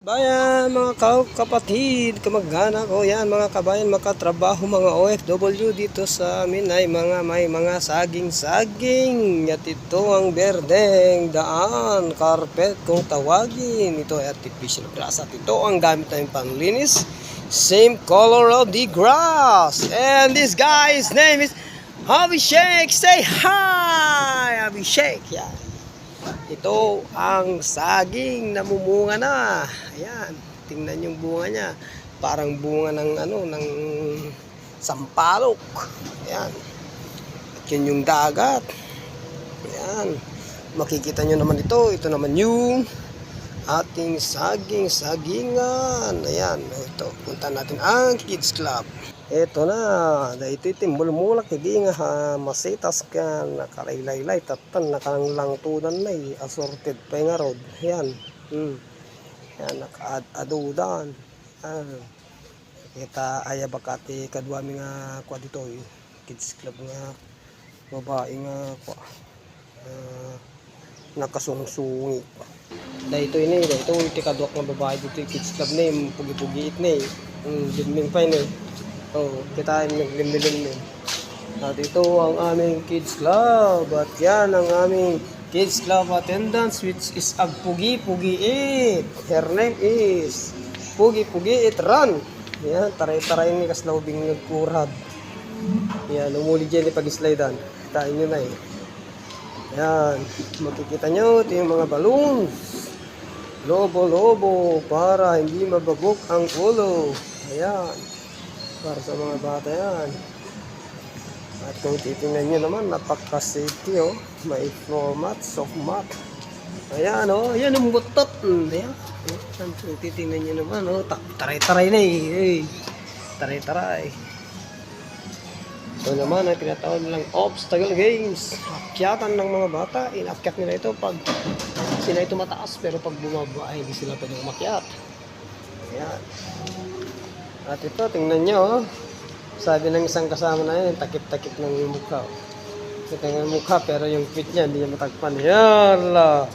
Bayan, mga kapatid, kamag-anak ko yan, mga kabayan, makatrabaho, mga OFW dito sa amin ay may mga saging-saging. At ito ang berdeng daan, carpet kung tawagin. Ito ay artificial grass at ito ang gamit namin panlinis. Same color of the grass. And this guy's name is Abhishek. Say hi, Abhishek. Yan. Ito ang saging na mumunga na. Ayan, tingnan yung bunga niya. Parang bunga ng ng sampalok. Ayan. At yun yung dagat. Ayan. Makikita nyo naman ito. Ito naman yung ating sagingan. Ayan. Ito, punta natin ang Kids Club. Ito na, dahito mulmulak, hindi nga masitas ka, nakalaylay, tatan, nakalangtudan na assorted pa nga rod. Yan, yan, naka-adudan. Kita aya bakati kadwami nga kwa dito, Kids Club nga, babae nga kwa, nakasungsungit. Dahito ini, dahito iti kadwak nga babae dito, Kids Club na yung pugi-pugiit na liming pa yun kita naglimlim. At ito ang aming Kids Club. At yan ang aming Kids Club attendance, which is Agpugi-Pugiit. Her name is Pugi-Pugiit Run. Yan, taray-taray ni kaslawbing nagkurad. Yan, umuli dyan pag-slidean. Kitain nyo na Yan, makikita nyo ito yung mga balloons. Lobo-lobo para hindi mababok ang ulo. Ayan. Para sa mga bata yan. At kung titingnan nyo naman, napaka-safety may format, soft mat. Ayan yan ang butot. Ayan. Kung titingnan nyo naman taray-taray na taray-taray. Ito naman ay pinatawag nilang obstacle games. Akyatan ng mga bata. Inakyat nila ito pag sila ito mataas, pero pag bumaba ay hindi sila pwedeng umakyat. Ayan. At ito, tingnan nyo, sabi ng isang kasama na yun, takip-takip ng mukha. Ito yung mukha, pero yung fit niya, hindi niya matagpan. Yala!